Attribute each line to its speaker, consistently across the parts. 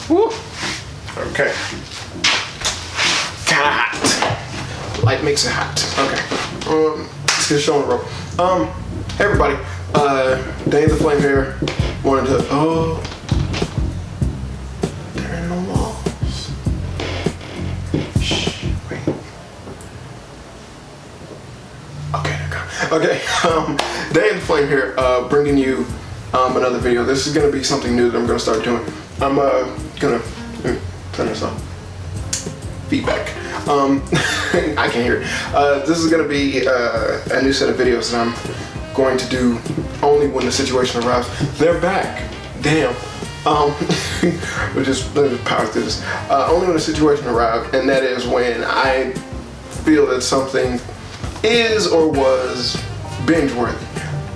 Speaker 1: Woo. Okay. Kinda hot. Light makes it hot. Okay. Let's get a show on the road. Hey everybody. Danieltheflame here. Wanted to. Oh. There are no walls. Shh. Wait. Okay. Okay. Danieltheflame here. Bringing you another video. This is gonna be something new that I'm gonna start doing. I'm gonna turn this on. Feedback. I can hear it. This is gonna be a new set of videos that I'm going to do only when the situation arrives. They're back. Damn. We'll just power through this. Only when the situation arrives, and that is when I feel that something is or was binge worthy.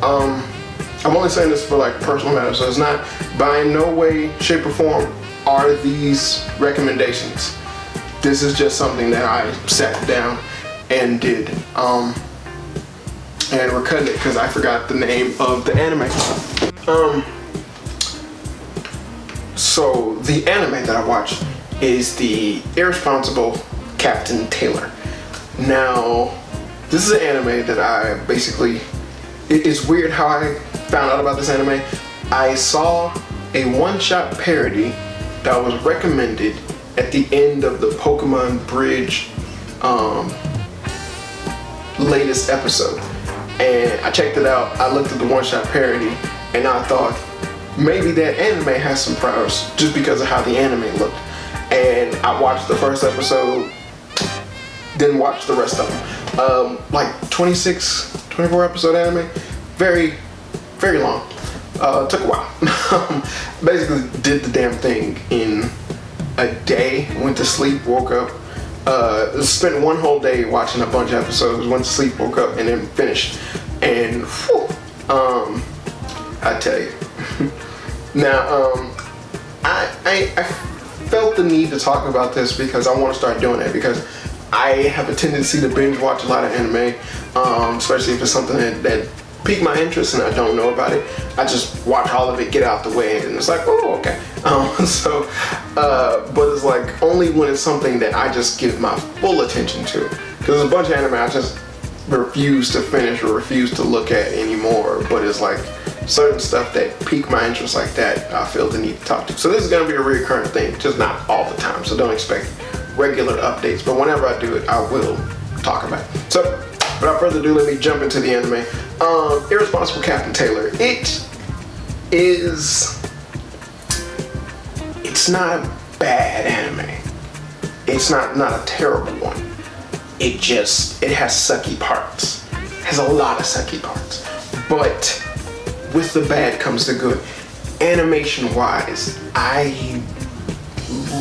Speaker 1: I'm only saying this for like personal matters, so it's not by no way, shape, or form are these recommendations. This is just something that I sat down and did. And we're cutting it because I forgot the name of the anime. So the anime that I watched is the Irresponsible Captain Tylor. Now, this is an anime that I basically, it's weird how I found out about this anime. I saw a one-shot parody that was recommended at the end of the Pokemon Bridge latest episode, and I checked it out. I looked at the one-shot parody and I thought maybe that anime has some prowess just because of how the anime looked, and I watched the first episode, didn't watch the rest of them. Like 24 episode anime, very long. Took a while. Basically did the damn thing in a day. Went to sleep, woke up, spent one whole day watching a bunch of episodes, went to sleep, woke up, and then finished. And whew, I tell you. Now, I felt the need to talk about this because I want to start doing it, because I have a tendency to binge watch a lot of anime, especially if it's something that piqued my interest and I don't know about it. I just watch all of it, get out the way, and it's like, oh, okay. But it's like only when it's something that I just give my full attention to. Because there's a bunch of anime I just refuse to finish or refuse to look at anymore. But it's like certain stuff that pique my interest like that, I feel the need to talk to. So this is going to be a recurring thing, just not all the time. So don't expect regular updates. But whenever I do it, I will talk about it. So without further ado, let me jump into the anime. Irresponsible Captain Tylor. It's not a bad anime. It's not a terrible one. It has sucky parts. It has a lot of sucky parts. But with the bad comes the good. Animation wise, I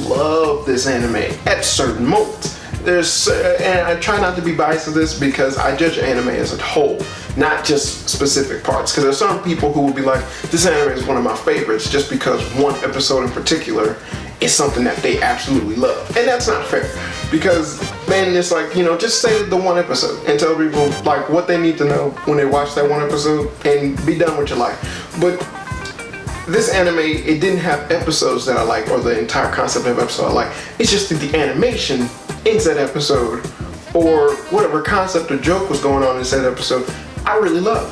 Speaker 1: love this anime at certain moments. And I try not to be biased to this because I judge anime as a whole, not just specific parts. Because there's some people who will be like, this anime is one of my favorites just because one episode in particular is something that they absolutely love. And that's not fair. Because then it's like, just say the one episode and tell people like what they need to know when they watch that one episode and be done with your life. But this anime, it didn't have episodes that I like or the entire concept of episode I like. It's just that the animation in that episode or whatever concept or joke was going on in that episode, I really love.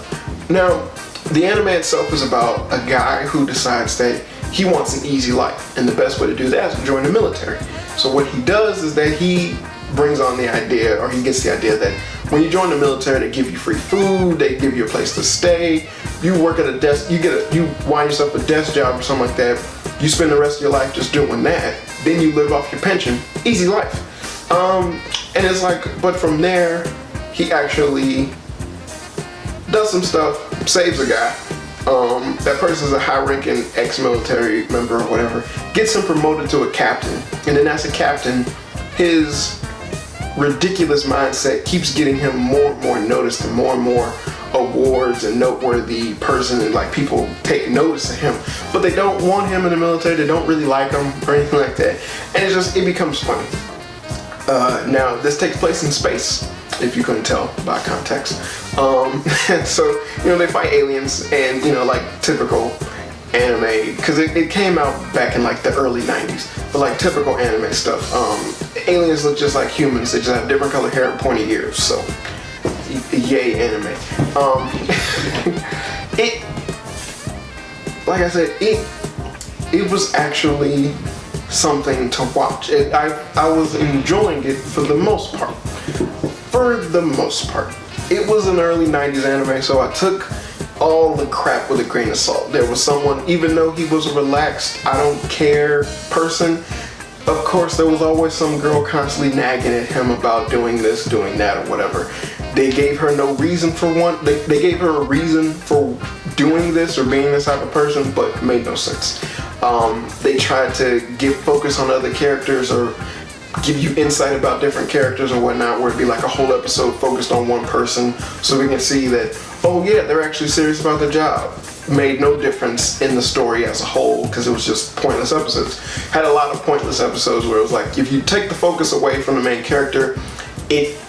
Speaker 1: Now, the anime itself is about a guy who decides that he wants an easy life, and the best way to do that is to join the military. So what he does is that he brings on the idea, or he gets the idea that when you join the military, they give you free food, they give you a place to stay, you work at a desk, you wind yourself a desk job or something like that, you spend the rest of your life just doing that, then you live off your pension, easy life. And it's like, but from there, he actually does some stuff, saves a guy. That person's a high-ranking ex-military member or whatever, gets him promoted to a captain, and then as a captain, his ridiculous mindset keeps getting him more and more noticed and more awards and noteworthy person, and like people take notice of him, but they don't want him in the military, they don't really like him or anything like that, and it becomes funny. Now this takes place in space, if you couldn't tell by context. And so, they fight aliens and, like typical anime, because it came out back in like the early 90s, but like typical anime stuff. Aliens look just like humans, they just have different color hair and pointy ears, so yay anime. It, like I said, it was actually something to watch. I was enjoying it for the most part. It was an early 90s anime, so I took all the crap with a grain of salt. There was someone, even though he was a relaxed, I don't care person, of course there was always some girl constantly nagging at him about doing this, doing that, or whatever. They gave her no reason for one. They gave her a reason for doing this or being this type of person, but it made no sense. They tried to give focus on other characters or give you insight about different characters or whatnot, where it'd be like a whole episode focused on one person, so we can see that, oh yeah, they're actually serious about their job. Made no difference in the story as a whole, because it was just pointless episodes. Had a lot of pointless episodes where it was like, if you take the focus away from the main character, it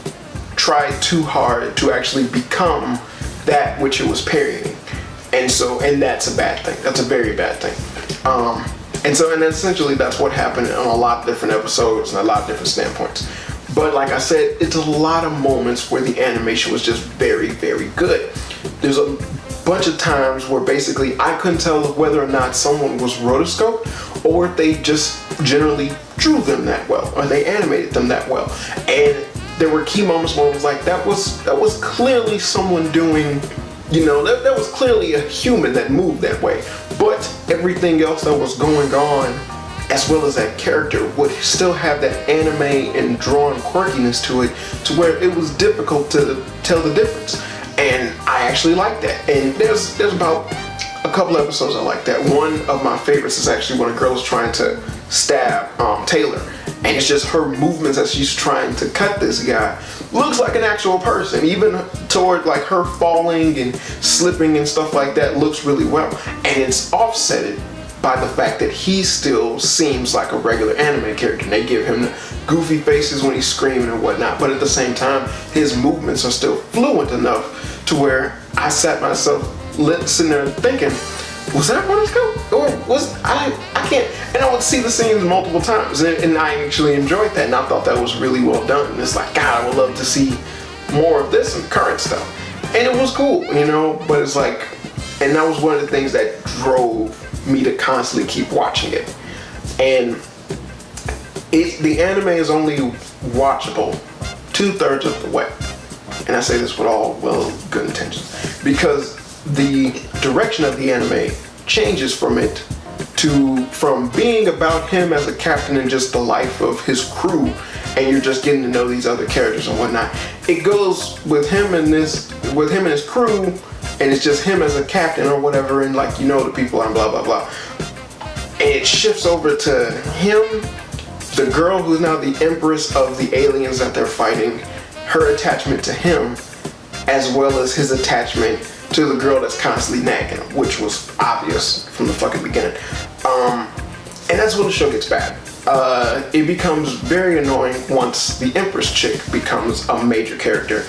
Speaker 1: tried too hard to actually become that which it was parodying. And that's a bad thing. That's a very bad thing. And essentially that's what happened on a lot of different episodes and a lot of different standpoints. But like I said, it's a lot of moments where the animation was just very, very good. There's a bunch of times where basically I couldn't tell whether or not someone was rotoscoped or if they just generally drew them that well or they animated them that well. And there were key moments where it was like, that was clearly someone doing, that was clearly a human that moved that way. But everything else that was going on, as well as that character, would still have that anime and drawn quirkiness to it, to where it was difficult to tell the difference. And I actually like that. And there's about a couple episodes I like that. One of my favorites is actually when a girl's trying to stab Taylor, and it's just her movements as she's trying to cut this guy looks like an actual person. Even toward like her falling and slipping and stuff like that looks really well. And it's offsetted by the fact that he still seems like a regular anime character. And they give him the goofy faces when he's screaming and whatnot, but at the same time, his movements are still fluent enough to where I sat myself sitting there thinking, was that rotoscope? Or was I can't, and I would see the scenes multiple times, and I actually enjoyed that, and I thought that was really well done. And it's like, God, I would love to see more of this and current stuff. And it was cool, but it's like, and that was one of the things that drove me to constantly keep watching it. And the anime is only watchable 2/3 of the way. And I say this with all good intentions, because the direction of the anime changes from being about him as a captain and just the life of his crew, and you're just getting to know these other characters and whatnot. It goes with him and his crew, and it's just him as a captain or whatever, and like the people and blah blah blah. And it shifts over to him, the girl who's now the empress of the aliens that they're fighting, her attachment to him, as well as his attachment to the girl that's constantly nagging him, which was obvious from the fucking beginning. And that's when the show gets bad. It becomes very annoying once the Empress chick becomes a major character.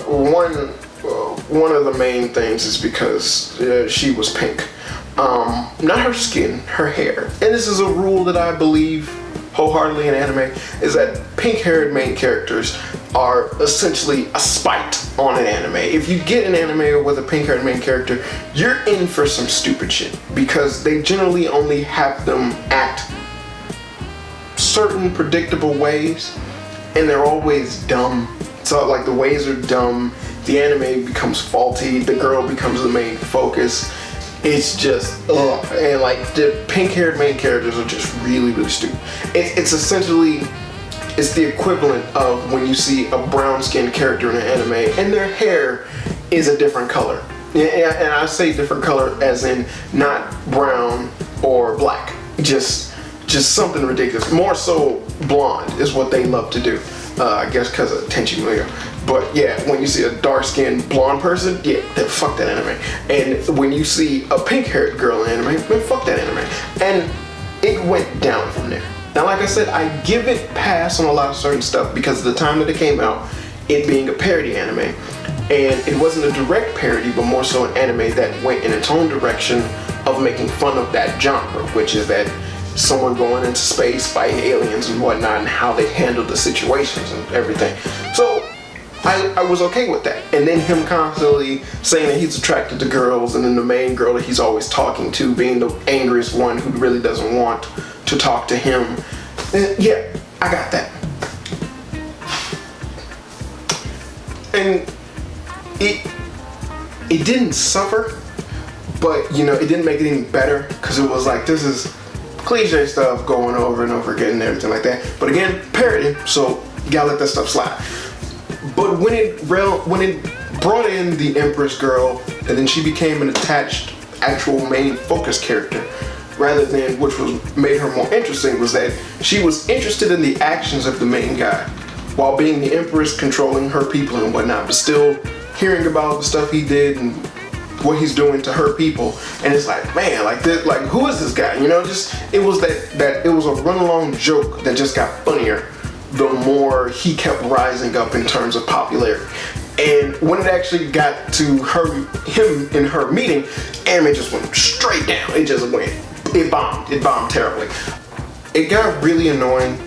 Speaker 1: One of the main things is because she was pink. Not her skin, her hair. And this is a rule that I believe wholeheartedly in anime, is that pink-haired main characters are essentially a spite on an anime. If you get an anime with a pink-haired main character, you're in for some stupid shit, because they generally only have them act certain predictable ways, and they're always dumb. So like the ways are dumb, the anime becomes faulty, the girl becomes the main focus. It's just, ugh. And like the pink-haired main characters are just really, really stupid. It's essentially, it's the equivalent of when you see a brown-skinned character in an anime and their hair is a different color. And I say different color as in not brown or black. Just something ridiculous. More so blonde is what they love to do. I guess because of Tenchi Muyo. But yeah, when you see a dark-skinned blonde person, yeah, then fuck that anime. And when you see a pink-haired girl in anime, then fuck that anime. And it went down from there. Now, like I said, I give it pass on a lot of certain stuff because of the time that it came out, it being a parody anime. And it wasn't a direct parody, but more so an anime that went in its own direction of making fun of that genre, which is that someone going into space, fighting aliens and whatnot, and how they handle the situations and everything. So I was okay with that. And then him constantly saying that he's attracted to girls, and then the main girl that he's always talking to being the angriest one who really doesn't want to talk to him. And yeah, I got that. And it didn't suffer, but you know, it didn't make it any better, because it was like, this is cliche stuff going over and over again and everything like that. But again, parody, so you gotta let that stuff slide. But when it brought in the Empress girl, and then she became an attached, actual main focus character, rather than, which was made her more interesting, was that she was interested in the actions of the main guy, while being the Empress, controlling her people and whatnot, but still hearing about the stuff he did and what he's doing to her people. And it's like, man, like this, like, who is this guy? You know, just it was that it was a run-along joke that just got funnier the more he kept rising up in terms of popularity. And when it actually got to him in her meeting, anime just went straight down. It bombed terribly. It got really annoying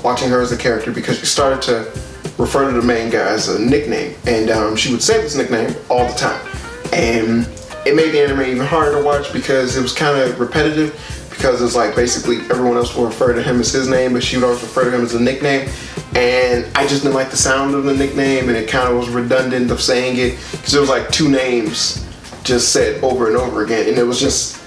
Speaker 1: watching her as a character, because she started to refer to the main guy as a nickname, and she would say this nickname all the time, and it made the anime even harder to watch because it was kind of repetitive, because it's like basically everyone else will refer to him as his name, but she would always refer to him as a nickname, and I just didn't like the sound of the nickname, and it kind of was redundant of saying it, because it was like two names just said over and over again, and it was just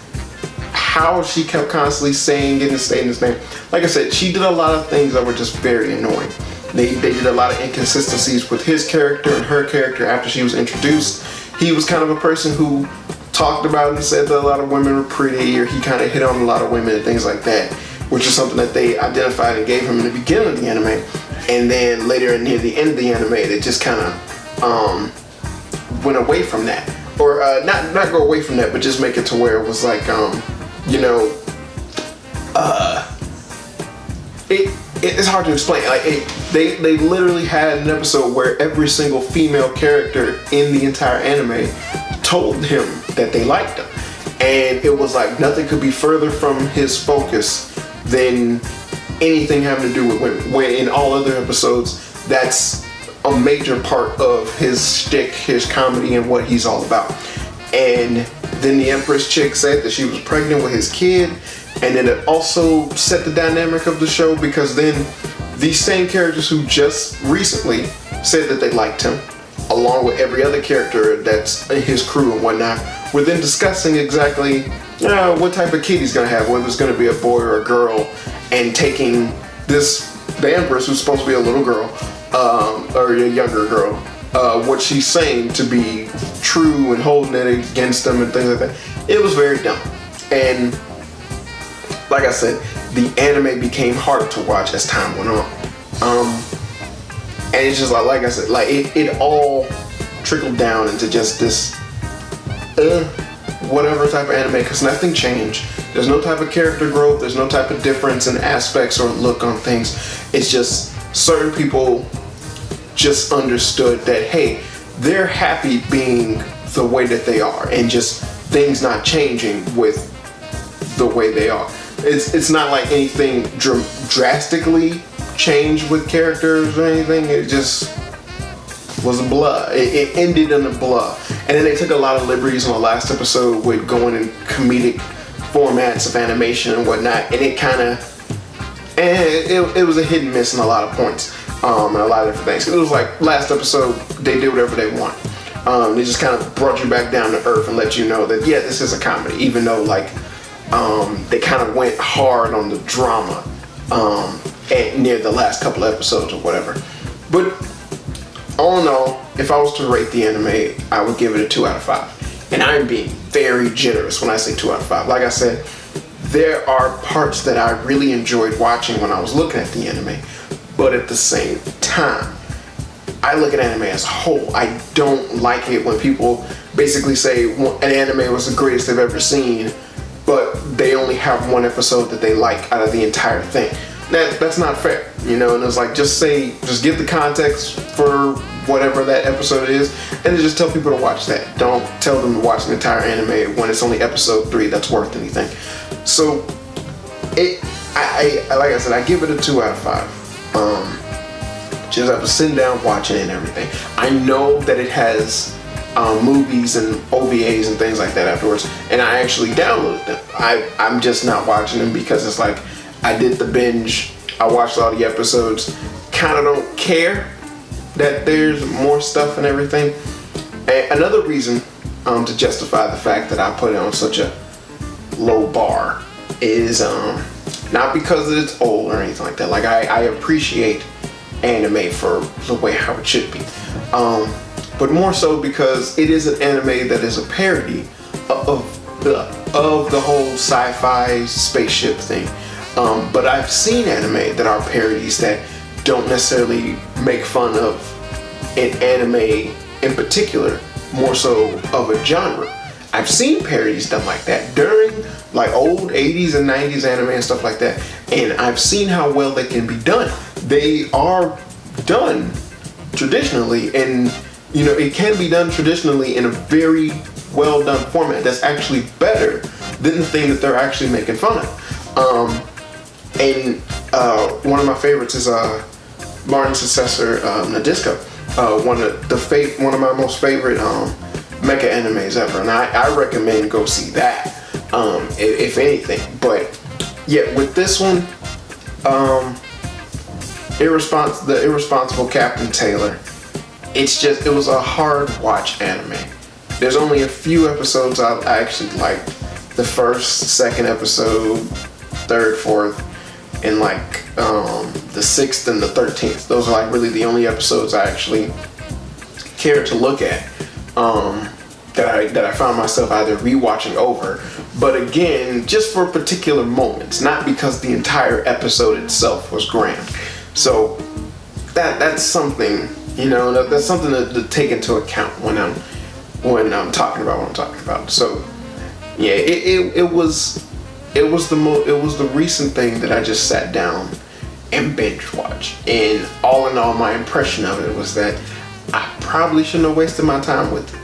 Speaker 1: how she kept constantly saying it and saying his name. Like I said, she did a lot of things that were just very annoying. They did a lot of inconsistencies with his character and her character after she was introduced. He was kind of a person who talked about and said that a lot of women were pretty, or he kind of hit on a lot of women and things like that, which is something that they identified and gave him in the beginning of the anime. And then later near the end of the anime, they just kind of went away from that. Or not go away from that, but just make it to where it was like, you know, it's hard to explain. Like they literally had an episode where every single female character in the entire anime told him that they liked him, and it was like nothing could be further from his focus than anything having to do with women. When in all other episodes, that's a major part of his shtick, his comedy, and what he's all about. And then the Empress chick said that she was pregnant with his kid. And then it also set the dynamic of the show, because then these same characters who just recently said that they liked him, along with every other character that's in his crew and whatnot, were then discussing exactly what type of kid he's going to have, whether it's going to be a boy or a girl, and taking the Empress, who's supposed to be a little girl, or a younger girl, what she's saying to be true and holding it against them and things like that. It was very dumb. And like I said, the anime became harder to watch as time went on. And it's just like I said, like it all trickled down into just this whatever type of anime, because nothing changed. There's no type of character growth, there's no type of difference in aspects or look on things. It's just certain people just understood that, hey, they're happy being the way that they are, and just things not changing with the way they are. It's not like anything drastically changed with characters or anything. It just was a blah. It ended in a blah. And then they took a lot of liberties on the last episode with going in comedic formats of animation and whatnot. And it kind of, it was a hit and miss in a lot of points, and a lot of different things. It was like last episode, they did whatever they want. They just kind of brought you back down to earth and let you know that, yeah, this is a comedy, even though like they kind of went hard on the drama near the last couple of episodes or whatever. But all in all, if I was to rate the anime, I would give it a 2 out of 5. And I'm being very generous when I say 2 out of 5. Like I said, there are parts that I really enjoyed watching when I was looking at the anime, but at the same time, I look at anime as a whole. I don't like it when people basically say an anime was the greatest they've ever seen, but they only have one episode that they like out of the entire thing. that's not fair, you know. And it's like, just give the context for whatever that episode is, and then just tell people to watch that. Don't tell them to watch an entire anime when it's only episode 3 that's worth anything. So I like I said, I give it a 2 out of 5. Just have to sit down, watch it and everything. I know that it has movies and OVAs and things like that afterwards, and I actually downloaded them. I'm just not watching them because it's like, I did the binge, I watched all the episodes, kind of don't care that there's more stuff and everything. And another reason to justify the fact that I put it on such a low bar is not because it's old or anything like that. Like, I appreciate anime for the way how it should be, but more so because it is an anime that is a parody of the whole sci-fi spaceship thing. But I've seen anime that are parodies that don't necessarily make fun of an anime in particular, more so of a genre. I've seen parodies done like that during like old 80s and 90s anime and stuff like that, and I've seen how well they can be done. They are done traditionally, and you know, it can be done traditionally in a very well done format that's actually better than the thing that they're actually making fun of. And one of my favorites is Martin's successor, Nadisco. One of my most favorite mecha animes ever, and I recommend go see that, if anything. But yeah, with this one, the Irresponsible Captain Tylor, it was a hard watch anime. There's only a few episodes I actually liked. The first, second episode, third, fourth, and like the 6th and the 13th. Those are like really the only episodes I actually cared to look at, that I found myself either rewatching over, but again, just for particular moments, not because the entire episode itself was grand. So that's something, you know, that's something to take into account when I'm talking about what I'm talking about. So yeah, it was the recent thing that I just sat down and binge watched, and all in all, my impression of it was that I probably shouldn't have wasted my time with it.